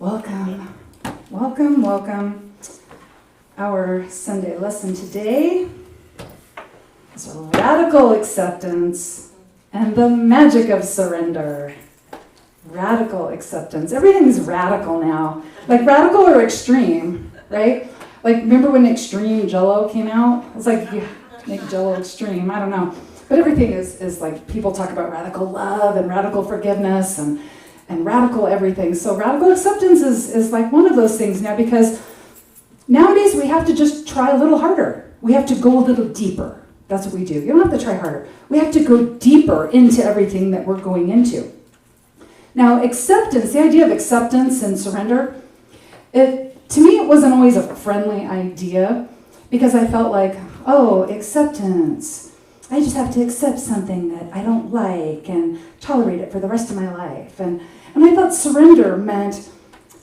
Welcome, welcome, welcome. Our Sunday lesson today is radical acceptance and the magic of surrender. Radical acceptance. Everything's radical now. Like radical or extreme, right? Like remember when Extreme Jell-O came out? It's like, yeah, make Jell-O extreme. I don't know. But everything is like people talk about radical love and radical forgiveness and radical everything. So radical acceptance is like one of those things now, because nowadays we have to just try a little harder. We have to go a little deeper. That's what we do. You don't have to try harder. We have to go deeper into everything that we're going into. Now, acceptance, the idea of acceptance and surrender, to me it wasn't always a friendly idea, because I felt like, oh, acceptance. I just have to accept something that I don't like and tolerate it for the rest of my life. And I thought surrender meant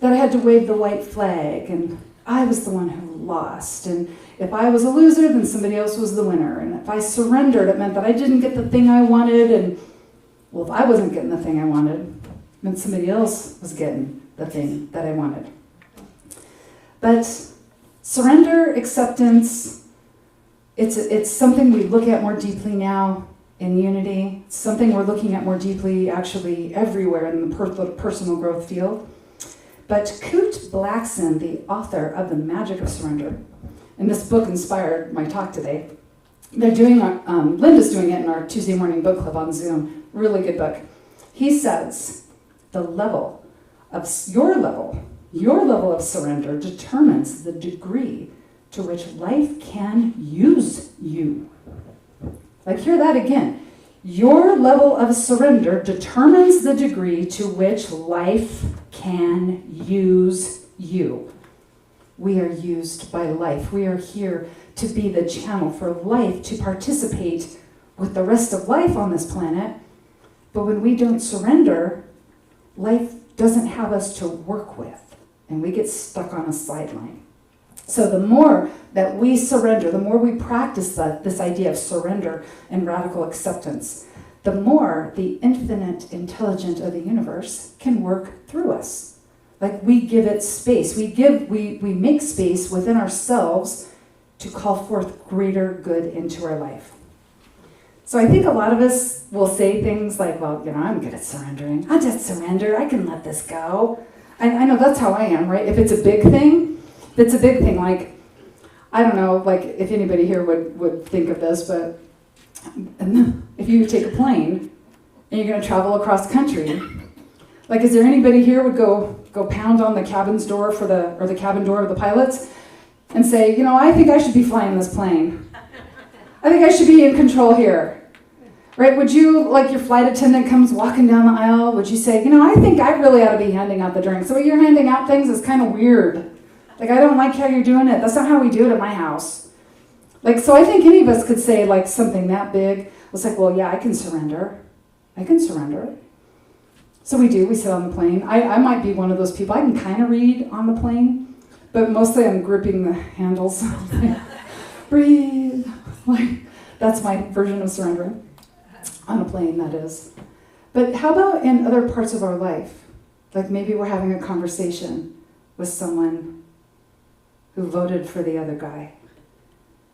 that I had to wave the white flag and I was the one who lost. And if I was a loser, then somebody else was the winner. And if I surrendered, it meant that I didn't get the thing I wanted. And, well, if I wasn't getting the thing I wanted, it meant somebody else was getting the thing that I wanted. But surrender, acceptance, it's something we look at more deeply now in Unity. It's something we're looking at more deeply actually everywhere in the personal growth field. But Kute Blackson, the author of The Magic of Surrender, and this book inspired my talk today. They're doing, Linda's doing it in our Tuesday morning book club on Zoom. Really good book. He says, your level of surrender determines the degree to which life can use you. Like, hear that again. Your level of surrender determines the degree to which life can use you. We are used by life. We are here to be the channel for life, to participate with the rest of life on this planet. But when we don't surrender, life doesn't have us to work with, and we get stuck on a sideline. So the more that we surrender, the more we practice this idea of surrender and radical acceptance, the more the infinite intelligence of the universe can work through us. Like we give it space. We make space within ourselves to call forth greater good into our life. So I think a lot of us will say things like, well, I'm good at surrendering. I just surrender. I can let this go. And I know that's how I am, right? If it's a big thing, that's a big thing. Like, I don't know, like if anybody here would think of this, but if you take a plane and you're going to travel across country, like is there anybody here would go pound on the cabin's door or the cabin door of the pilots and say, I think I should be flying this plane. I think I should be in control here. Right? Would you, like your flight attendant comes walking down the aisle, would you say, I think I really ought to be handing out the drinks. So you're handing out things is kind of weird. Like, I don't like how you're doing it. That's not how we do it at my house. Like, so I think any of us could say, like, something that big. It's like, well, yeah, I can surrender. I can surrender. So we do. We sit on the plane. I might be one of those people. I can kind of read on the plane, but mostly I'm gripping the handles. Breathe. Like, that's my version of surrendering. On a plane, that is. But how about in other parts of our life? Like maybe we're having a conversation with someone who voted for the other guy,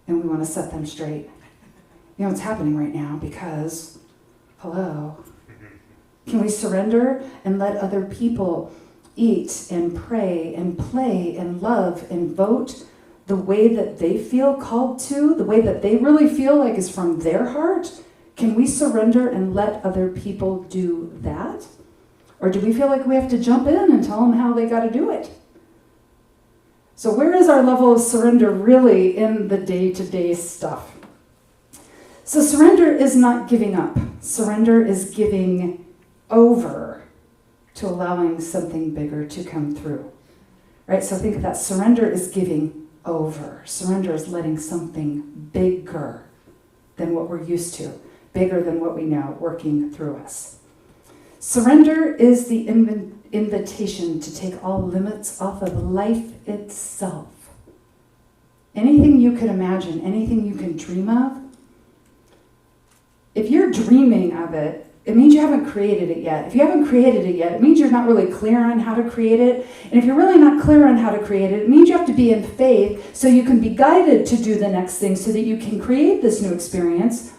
and we want to set them straight. It's happening right now because, hello, can we surrender and let other people eat and pray and play and love and vote the way that they feel called to, the way that they really feel like is from their heart? Can we surrender and let other people do that? Or do we feel like we have to jump in and tell them how they got to do it? So where is our level of surrender really in the day-to-day stuff? So surrender is not giving up. Surrender is giving over to allowing something bigger to come through. Right? So think of that. Surrender is giving over. Surrender is letting something bigger than what we're used to, bigger than what we know, working through us. Surrender is the invitation to take all limits off of life itself. Anything you can imagine, anything you can dream of, if you're dreaming of it, it means you haven't created it yet. If you haven't created it yet, it means you're not really clear on how to create it. And if you're really not clear on how to create it, it means you have to be in faith so you can be guided to do the next thing so that you can create this new experience.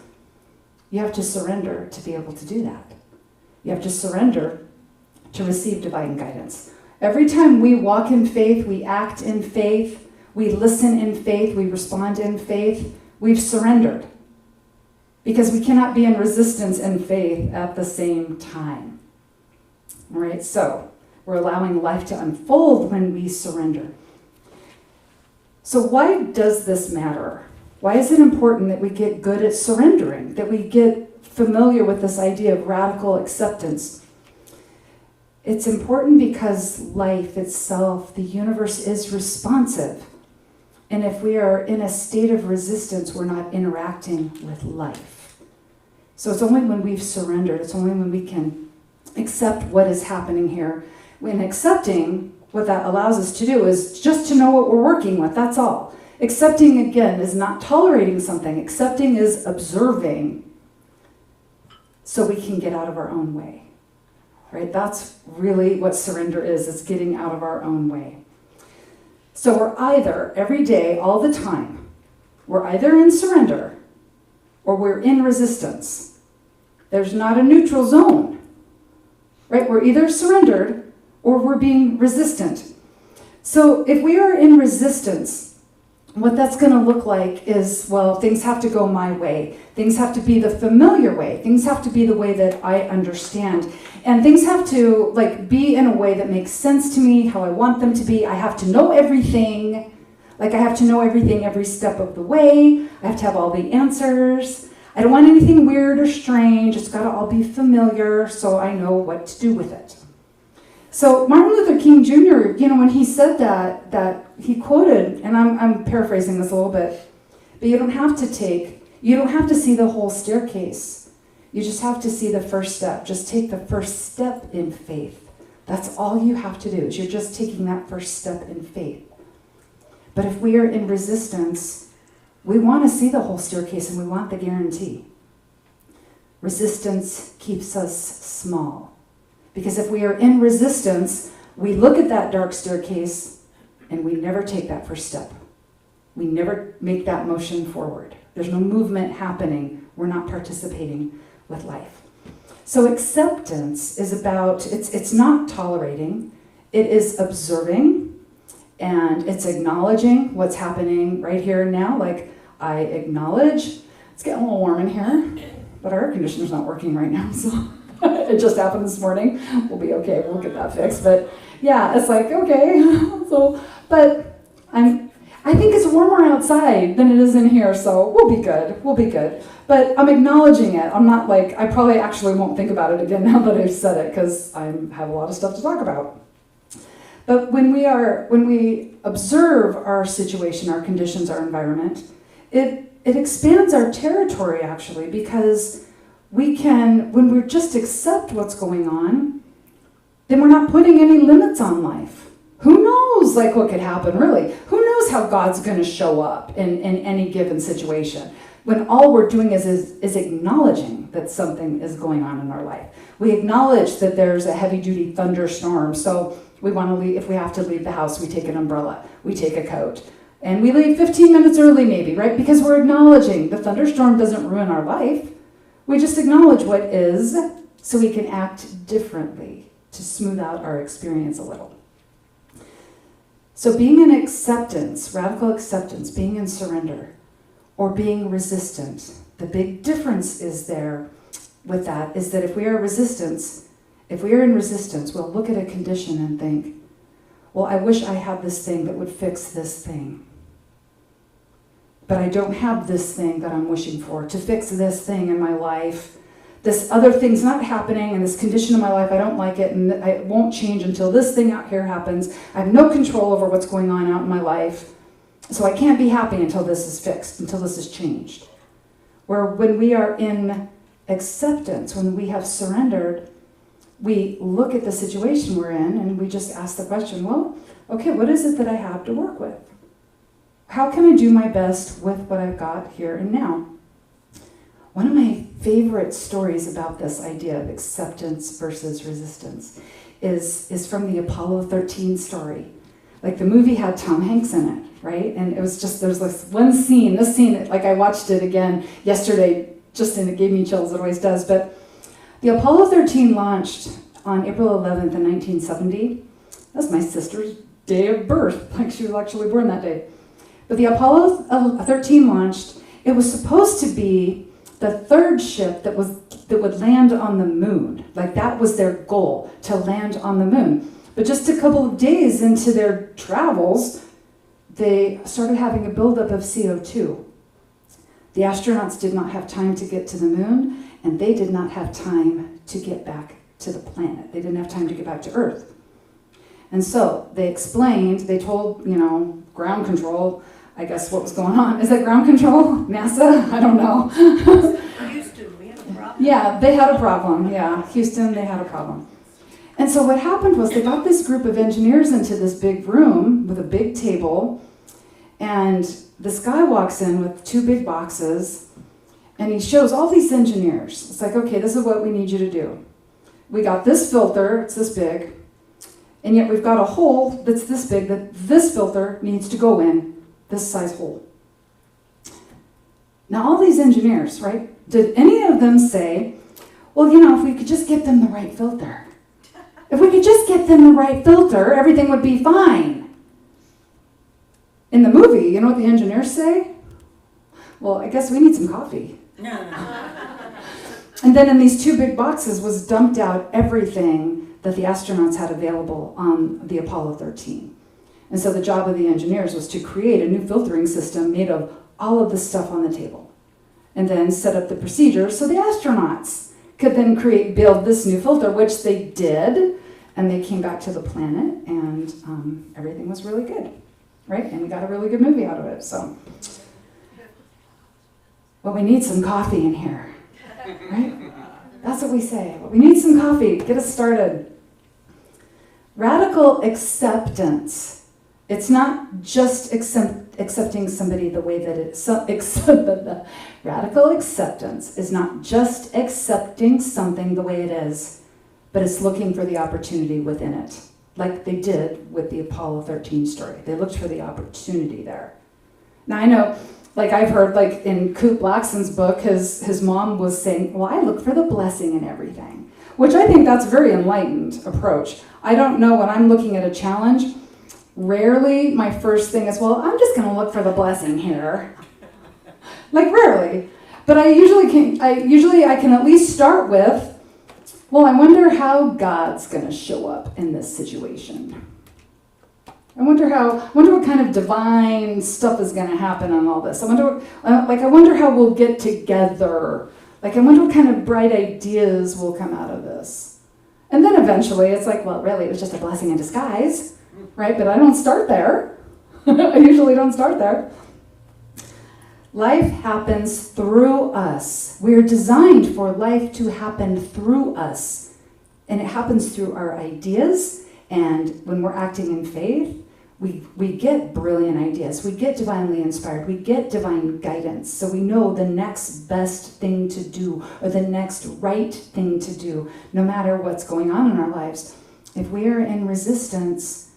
You have to surrender to be able to do that. You have to surrender to receive divine guidance. Every time we walk in faith, we act in faith, we listen in faith, we respond in faith, we've surrendered. Because we cannot be in resistance and faith at the same time. All right, so we're allowing life to unfold when we surrender. So why does this matter? Why is it important that we get good at surrendering, that we get familiar with this idea of radical acceptance? It's important because life itself, the universe, is responsive. And if we are in a state of resistance, we're not interacting with life. So it's only when we've surrendered, it's only when we can accept what is happening here. When accepting, what that allows us to do is just to know what we're working with, that's all. Accepting, again, is not tolerating something. Accepting is observing so we can get out of our own way. Right? That's really what surrender is. It's getting out of our own way. So we're either, every day, all the time, we're either in surrender or we're in resistance. There's not a neutral zone. Right? We're either surrendered or we're being resistant. So if we are in resistance, what that's going to look like is, well, things have to go my way. Things have to be the familiar way. Things have to be the way that I understand. And things have to be in a way that makes sense to me, how I want them to be. I have to know everything. I have to know everything every step of the way. I have to have all the answers. I don't want anything weird or strange. It's got to all be familiar so I know what to do with it. So Martin Luther King Jr., when he said that he quoted, and I'm paraphrasing this a little bit, but you don't have to see the whole staircase. You just have to see the first step. Just take the first step in faith. That's all you have to do, is you're just taking that first step in faith. But if we are in resistance, we want to see the whole staircase and we want the guarantee. Resistance keeps us small. Because if we are in resistance, we look at that dark staircase and we never take that first step. We never make that motion forward. There's no movement happening. We're not participating with life. So acceptance is about, it's not tolerating, it is observing, and it's acknowledging what's happening right here and now. I acknowledge, it's getting a little warm in here, but our air conditioner's not working right now, so it just happened this morning. We'll be okay. We'll get that fixed. But yeah, it's okay. But I think it's warmer outside than it is in here, so we'll be good. We'll be good. But I'm acknowledging it. I'm not I probably actually won't think about it again now that I've said it because I have a lot of stuff to talk about. But when we observe our situation, our conditions, our environment, it expands our territory actually, because we can, when we just accept what's going on, then we're not putting any limits on life. Who knows what could happen, really? Who knows how God's going to show up in any given situation? When all we're doing is acknowledging that something is going on in our life. We acknowledge that there's a heavy-duty thunderstorm, so we want to leave. If we have to leave the house, we take an umbrella, we take a coat. And we leave 15 minutes early maybe, right? Because we're acknowledging the thunderstorm doesn't ruin our life. We just acknowledge what is so we can act differently to smooth out our experience a little. So being in acceptance, radical acceptance, being in surrender, or being resistant, the big difference is there with that is that if we are in resistance, we'll look at a condition and think, well, I wish I had this thing that would fix this thing. But I don't have this thing that I'm wishing for to fix this thing in my life. This other thing's not happening, and this condition in my life, I don't like it, and it won't change until this thing out here happens. I have no control over what's going on out in my life, so I can't be happy until this is fixed, until this is changed. Where when we are in acceptance, when we have surrendered, we look at the situation we're in, and we just ask the question, well, okay, what is it that I have to work with? How can I do my best with what I've got here and now? One of my favorite stories about this idea of acceptance versus resistance is from the Apollo 13 story. Like the movie had Tom Hanks in it, right? And it was just, there's this one scene, like I watched it again yesterday, and it gave me chills, it always does. But the Apollo 13 launched on April 11th in 1970. That's my sister's day of birth, like she was actually born that day. But the Apollo 13 launched. It was supposed to be the third ship that would land on the moon. Like that was their goal, to land on the moon. But just a couple of days into their travels, they started having a buildup of CO2. The astronauts did not have time to get to the moon, and they did not have time to get back to the planet. They didn't have time to get back to Earth. And so they told, ground control, I guess, what was going on. Is that ground control? NASA? I don't know. Houston, we had a problem. Yeah, they had a problem. Yeah, Houston, they had a problem. And so what happened was they got this group of engineers into this big room with a big table, and this guy walks in with 2 big boxes, and he shows all these engineers. It's like, okay, this is what we need you to do. We got this filter, it's this big, and yet we've got a hole that's this big that this filter needs to go in, this size hole. Now all these engineers, right, did any of them say, well, if we could just get them the right filter. If we could just get them the right filter, everything would be fine. In the movie, you know what the engineers say? Well, I guess we need some coffee. And then in these 2 big boxes was dumped out everything that the astronauts had available on the Apollo 13. And so the job of the engineers was to create a new filtering system made of all of this stuff on the table. And then set up the procedures so the astronauts could then build this new filter, which they did. And they came back to the planet, and everything was really good, right? And we got a really good movie out of it, so. Well, we need some coffee in here, right? That's what we say. Well, we need some coffee. Get us started. Radical acceptance. It's not just accepting somebody the way that it is. Radical acceptance is not just accepting something the way it is, but it's looking for the opportunity within it, like they did with the Apollo 13 story. They looked for the opportunity there. Now I know, I've heard, in Coop Blackson's book, his mom was saying, well, I look for the blessing in everything, which I think that's a very enlightened approach. I don't know, when I'm looking at a challenge, rarely my first thing is, well, I'm just gonna look for the blessing here. Rarely. But I can at least start with, well, I wonder how God's going to show up in this situation. I wonder what kind of divine stuff is going to happen on all this. I wonder how we'll get together. I wonder what kind of bright ideas will come out of this. And then eventually it's well, really, it was just a blessing in disguise, right? But I don't start there. I usually don't start there. Life happens through us. We are designed for life to happen through us. And it happens through our ideas. And when we're acting in faith, we get brilliant ideas. We get divinely inspired. We get divine guidance. So we know the next best thing to do or the next right thing to do, no matter what's going on in our lives. If we are in resistance,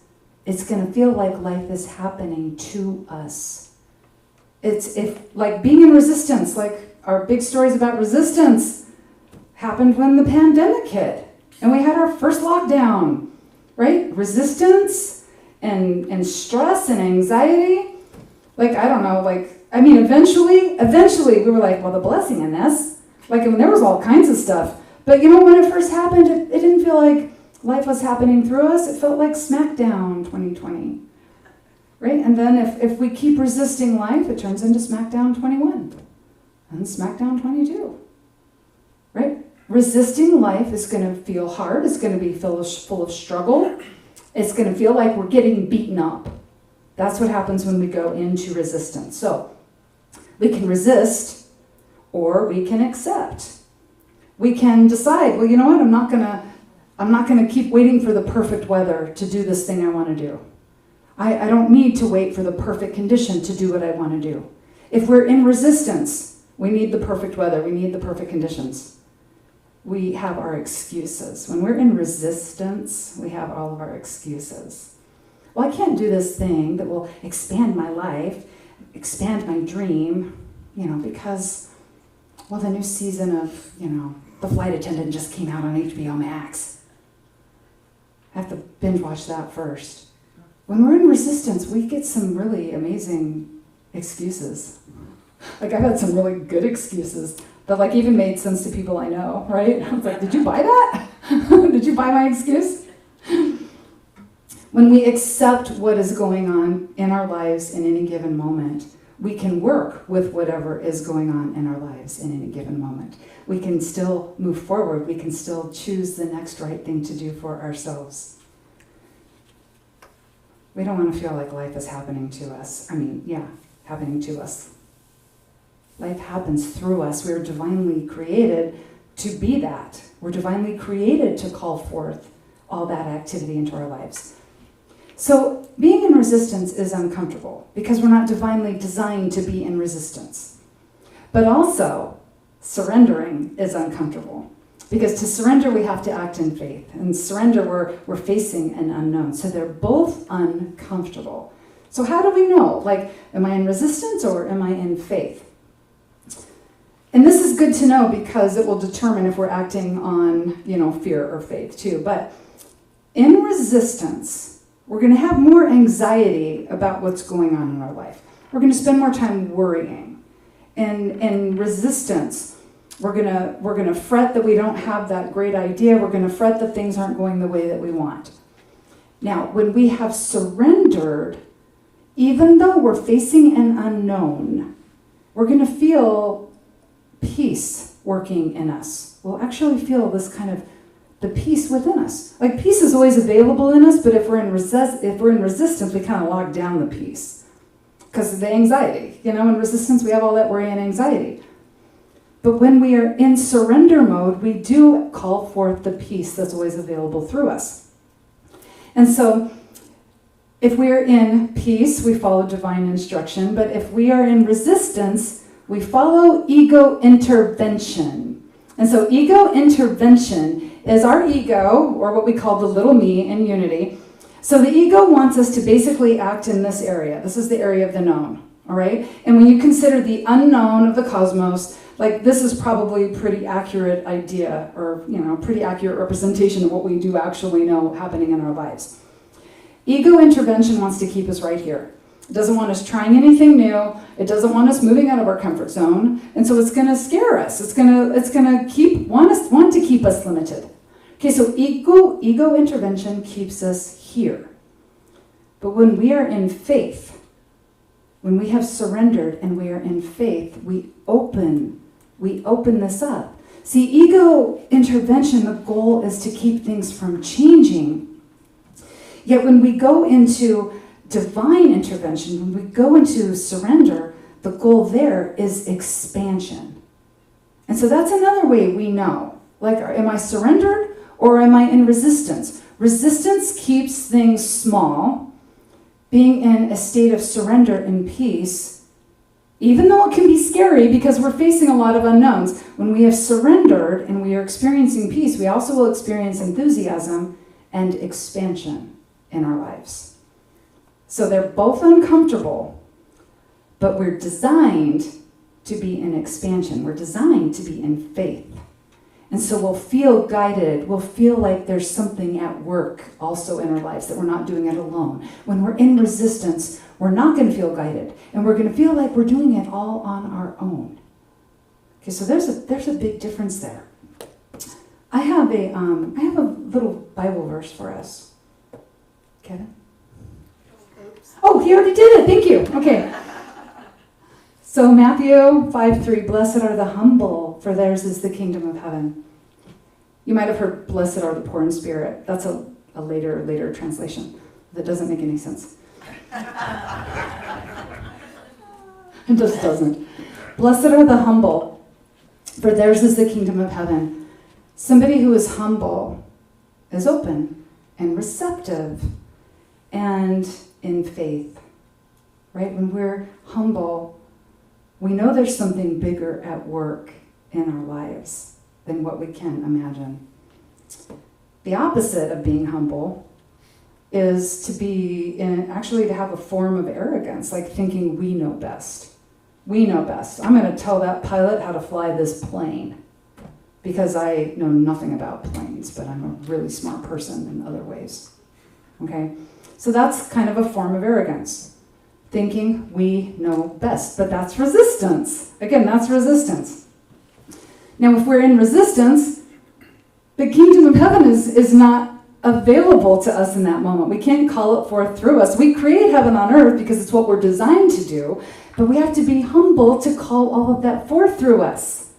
it's going to feel like life is happening to us. It's being in resistance, our big stories about resistance happened when the pandemic hit and we had our first lockdown, right? Resistance and stress and anxiety. I don't know, eventually we were well, the blessing in this, there was all kinds of stuff. But when it first happened, it didn't feel like life was happening through us. It felt like SmackDown 2020. Right? And then if we keep resisting life, it turns into SmackDown 21 and SmackDown 22. Right? Resisting life is going to feel hard. It's going to be full of struggle. It's going to feel like we're getting beaten up. That's what happens when we go into resistance. So we can resist or we can accept. We can decide, well, you know what? I'm not going to keep waiting for the perfect weather to do this thing I want to do. I don't need to wait for the perfect condition to do what I want to do. If we're in resistance, We need the perfect weather. We need the perfect conditions. We have our excuses. When we're in resistance, we have all of our excuses. Well, I can't do this thing that will expand my life, expand my dream, because, well, the new season of, The Flight Attendant just came out on HBO Max. I have to binge watch that first. When we're in resistance, we get some really amazing excuses. Like, I've had some really good excuses that, even made sense to people I know, right? I was like, did you buy that? Did you buy my excuse? When we accept what is going on in our lives in any given moment, we can work with whatever is going on in our lives in any given moment. We can still move forward. We can still choose the next right thing to do for ourselves. We don't want to feel like life is happening to us. Happening to us. Life happens through us. We are divinely created to be that. We're divinely created to call forth all that activity into our lives. So being in resistance is uncomfortable because we're not divinely designed to be in resistance. But also, surrendering is uncomfortable because to surrender we have to act in faith. And surrender we're facing an unknown. So they're both uncomfortable. So how do we know? Am I in resistance or am I in faith? And this is good to know because it will determine if we're acting on, fear or faith too. But in resistance, we're going to have more anxiety about what's going on in our life. We're going to spend more time worrying. And in resistance, we're going to fret that we don't have that great idea. We're going to fret that things aren't going the way that we want. Now, when we have surrendered, even though we're facing an unknown, we're going to feel peace working in us. We'll actually feel this kind of the peace within us. Peace is always available in us, but if we're in resistance, we kind of lock down the peace because of the anxiety. In resistance, we have all that worry and anxiety. But when we are in surrender mode, we do call forth the peace that's always available through us. And so, if we are in peace, we follow divine instruction. But if we are in resistance, we follow ego intervention. And so ego intervention is our ego, or what we call the little me in unity. So the ego wants us to basically act in this area. This is the area of the known, all right? And when you consider the unknown of the cosmos, this is probably a pretty accurate idea or, pretty accurate representation of what we do actually know happening in our lives. Ego intervention wants to keep us right here. It doesn't want us trying anything new. It doesn't want us moving out of our comfort zone. And so it's going to scare us. It's going to want to keep us limited. Okay, so ego intervention keeps us here. But when we are in faith, when we have surrendered and we are in faith, we open this up. See, ego intervention, the goal is to keep things from changing. Yet when we go into divine intervention, when we go into surrender, the goal there is expansion. And so that's another way we know. Am I surrendered or am I in resistance? Resistance keeps things small. Being in a state of surrender and peace, even though it can be scary because we're facing a lot of unknowns, when we have surrendered and we are experiencing peace, we also will experience enthusiasm and expansion in our lives. So they're both uncomfortable, but we're designed to be in expansion. We're designed to be in faith. And so we'll feel guided. We'll feel like there's something at work also in our lives, that we're not doing it alone. When we're in resistance, we're not going to feel guided. And we're going to feel like we're doing it all on our own. Okay, so there's a big difference there. I have a little Bible verse for us. Kevin? Oh, he already did it. Thank you. Okay. So Matthew 5:3, blessed are the humble, for theirs is the kingdom of heaven. You might have heard, blessed are the poor in spirit. That's a later translation. That doesn't make any sense. It just doesn't. Blessed are the humble, for theirs is the kingdom of heaven. Somebody who is humble is open and receptive and in faith. Right? When we're humble, we know there's something bigger at work in our lives than what we can imagine. The opposite of being humble is to be actually to have a form of arrogance, like thinking we know best. We know best. I'm going to tell that pilot how to fly this plane because I know nothing about planes, but I'm a really smart person in other ways. Okay? So that's kind of a form of arrogance, thinking we know best. But that's resistance. Again, that's resistance. Now, if we're in resistance, the kingdom of heaven is not available to us in that moment. We can't call it forth through us. We create heaven on earth because it's what we're designed to do, but we have to be humble to call all of that forth through us.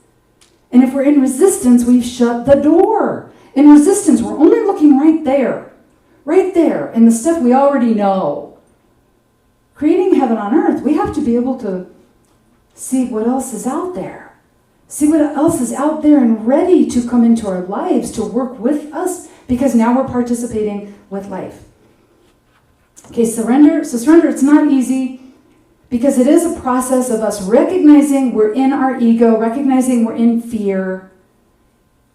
And if we're in resistance, we've shut the door. In resistance, we're only looking right there, in the stuff we already know. Creating heaven on earth, we have to be able to see what else is out there. See what else is out there and ready to come into our lives to work with us, because now we're participating with life. Okay, surrender. So surrender, it's not easy because it is a process of us recognizing we're in our ego, recognizing we're in fear,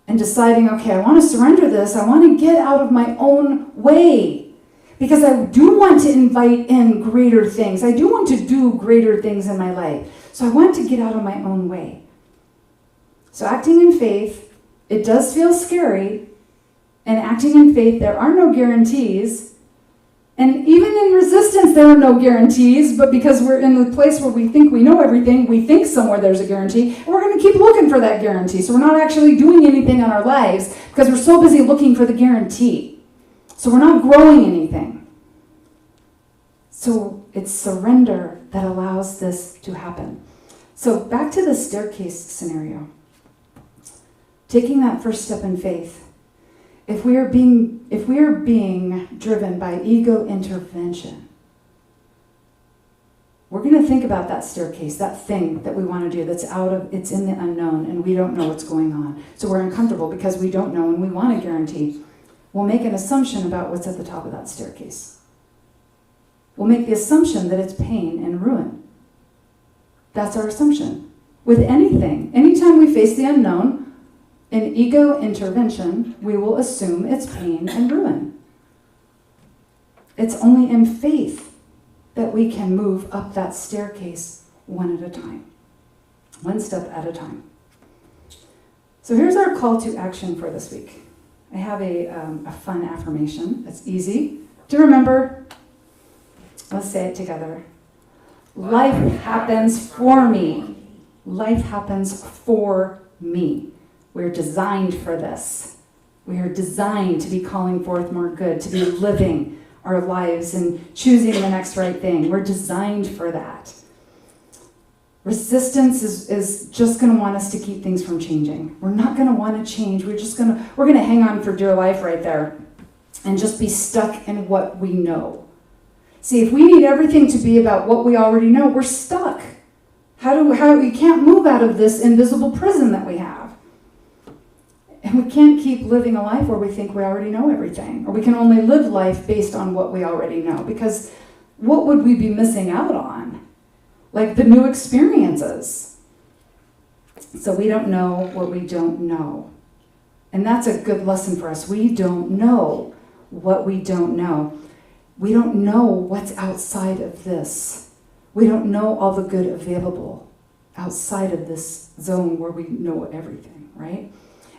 and deciding, okay, I want to surrender this. I want to get out of my own way because I do want to invite in greater things. I do want to do greater things in my life. So I want to get out of my own way. So acting in faith, it does feel scary. And acting in faith, there are no guarantees. And even in resistance, there are no guarantees. But because we're in the place where we think we know everything, we think somewhere there's a guarantee. And we're going to keep looking for that guarantee. So we're not actually doing anything in our lives because we're so busy looking for the guarantee. So we're not growing anything. So it's surrender that allows this to happen. So back to the staircase scenario. Taking that first step in faith. If we are being driven by ego intervention, we're going to think about that staircase, that thing that we want to do it's in the unknown and we don't know what's going on. So we're uncomfortable because we don't know and we want a guarantee. We'll make an assumption about what's at the top of that staircase. We'll make the assumption that it's pain and ruin. That's our assumption. With anything, anytime we face the unknown, in ego intervention, we will assume it's pain and ruin. It's only in faith that we can move up that staircase one at a time, one step at a time. So here's our call to action for this week. I have a fun affirmation that's easy to remember. Let's say it together. Life happens for me. Life happens for me. We're designed for this. We are designed to be calling forth more good, to be living our lives and choosing the next right thing. We're designed for that. Resistance is just going to want us to keep things from changing. We're not going to want to change. We're going to hang on for dear life right there and just be stuck in what we know. See, if we need everything to be about what we already know, we're stuck. We can't move out of this invisible prison that we have. And we can't keep living a life where we think we already know everything, or we can only live life based on what we already know, because what would we be missing out on? Like the new experiences. So we don't know what we don't know. And that's a good lesson for us. We don't know what we don't know. We don't know what's outside of this. We don't know all the good available outside of this zone where we know everything, right?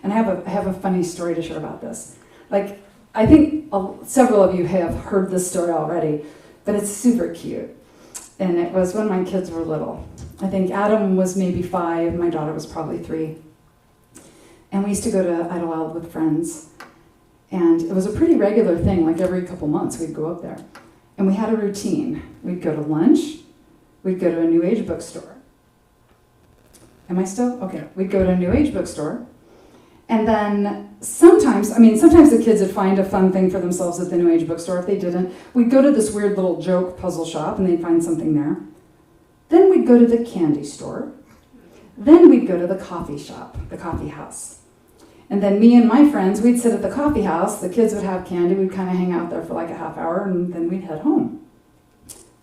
And I have a funny story to share about this. Like, I think several of you have heard this story already, but it's super cute. And it was when my kids were little. I think Adam was maybe 5, my daughter was probably 3. And we used to go to Idlewild with friends. And it was a pretty regular thing, like every couple months we'd go up there. And we had a routine. We'd go to lunch, we'd go to a New Age bookstore. Am I still? Okay. We'd go to a New Age bookstore. And then sometimes the kids would find a fun thing for themselves at the New Age bookstore. If they didn't, we'd go to this weird little joke puzzle shop and they'd find something there. Then we'd go to the candy store. Then we'd go to the coffee shop, the coffee house. And then me and my friends, we'd sit at the coffee house. The kids would have candy. We'd kind of hang out there for like a half hour and then we'd head home.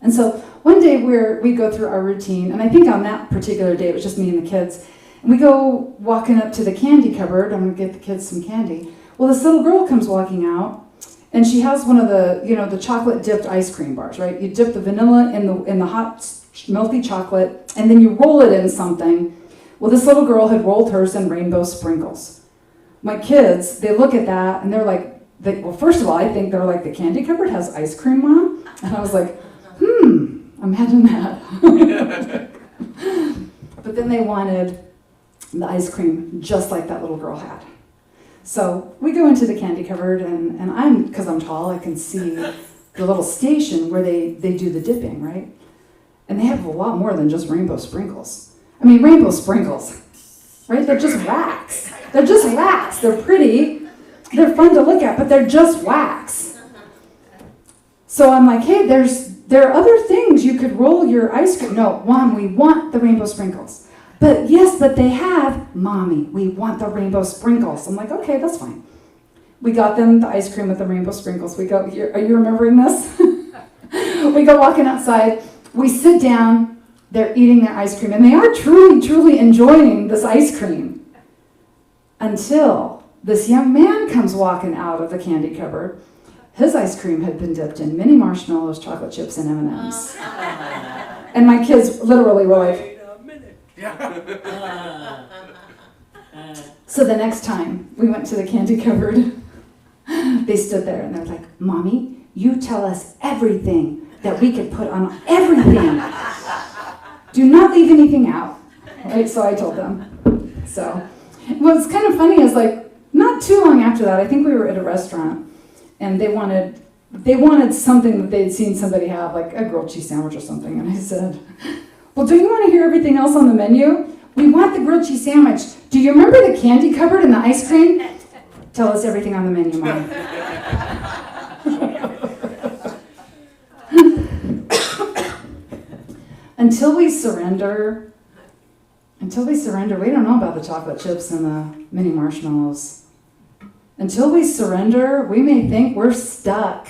And so one day we go through our routine, and I think on that particular day, it was just me and the kids, and we go walking up to the candy cupboard. I'm going to get the kids some candy. Well, this little girl comes walking out, and she has one of the, the chocolate dipped ice cream bars, right? You dip the vanilla in the hot, melty chocolate, and then you roll it in something. Well, this little girl had rolled hers in rainbow sprinkles. My kids, they look at that, and they're like, well, first of all, I think they're like, the candy cupboard has ice cream, Mom? And I was like, imagine that. But then they wanted the ice cream just like that little girl had. So we go into the candy cupboard, and because I'm tall, I can see the little station where they do the dipping, right? And they have a lot more than just rainbow sprinkles. I mean, rainbow sprinkles, right? They're just wax. They're just wax. They're pretty. They're fun to look at, but they're just wax. So I'm like, hey, there are other things you could roll your ice cream. No, Mom, we want the rainbow sprinkles. But yes, but they have, Mommy, we want the rainbow sprinkles. I'm like, okay, that's fine. We got them the ice cream with the rainbow sprinkles. We go, are you remembering this? We go walking outside. We sit down. They're eating their ice cream. And they are truly, truly enjoying this ice cream. Until this young man comes walking out of the candy cupboard. His ice cream had been dipped in mini marshmallows, chocolate chips, and M&Ms. And my kids literally were like, so the next time we went to the candy cupboard, they stood there and they're like, Mommy, you tell us everything that we could put on everything. Do not leave anything out. Right? So I told them. So what's kind of funny is like, not too long after that, I think we were at a restaurant and they wanted something that they'd seen somebody have, like a grilled cheese sandwich or something. And I said, well, do you want to hear everything else on the menu? We want the grilled cheese sandwich. Do you remember the candy cupboard and the ice cream? Tell us everything on the menu, Mom. Until we surrender, we don't know about the chocolate chips and the mini marshmallows. Until we surrender, we may think we're stuck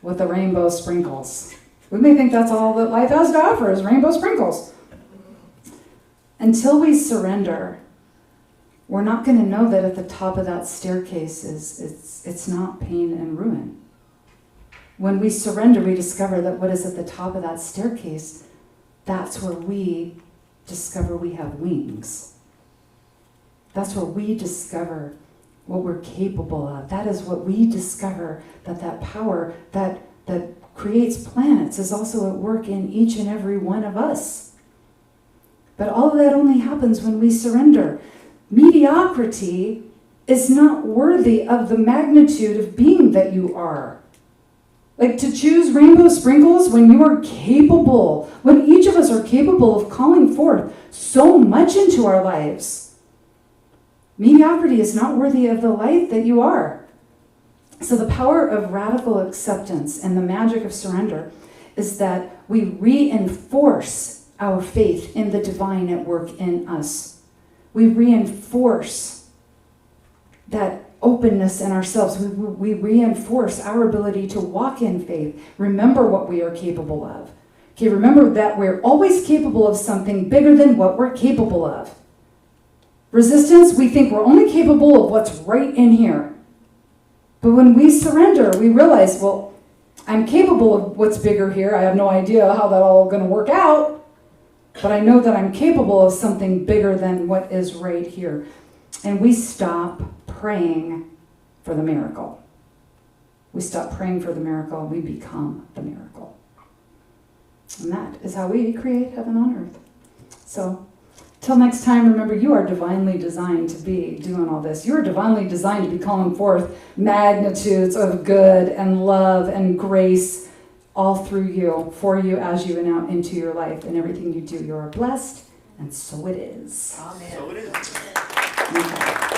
with the rainbow sprinkles. We may think that's all that life has to offer is rainbow sprinkles. Until we surrender, we're not going to know that at the top of that staircase it's not pain and ruin. When we surrender, we discover that what is at the top of that staircase, that's where we discover we have wings. That's where we discover what we're capable of. That is what we discover, that power that creates planets is also at work in each and every one of us. But all of that only happens when we surrender. Mediocrity is not worthy of the magnitude of being that you are. Like to choose rainbow sprinkles when you are capable, when each of us are capable of calling forth so much into our lives. Mediocrity is not worthy of the life that you are. So the power of radical acceptance and the magic of surrender is that we reinforce our faith in the divine at work in us. We reinforce that openness in ourselves. We reinforce our ability to walk in faith. Remember what we are capable of. Okay, remember that we're always capable of something bigger than what we're capable of. Resistance, we think we're only capable of what's right in here. But when we surrender, we realize, well, I'm capable of what's bigger here. I have no idea how that all going to work out. But I know that I'm capable of something bigger than what is right here. And we stop praying for the miracle. We stop praying for the miracle. We become the miracle. And that is how we create heaven on earth. So, till next time, remember, you are divinely designed to be doing all this. You are divinely designed to be calling forth magnitudes of good and love and grace all through you, for you, as you and out into your life. And everything you do, you are blessed, and so it is. Amen. So it is. Okay.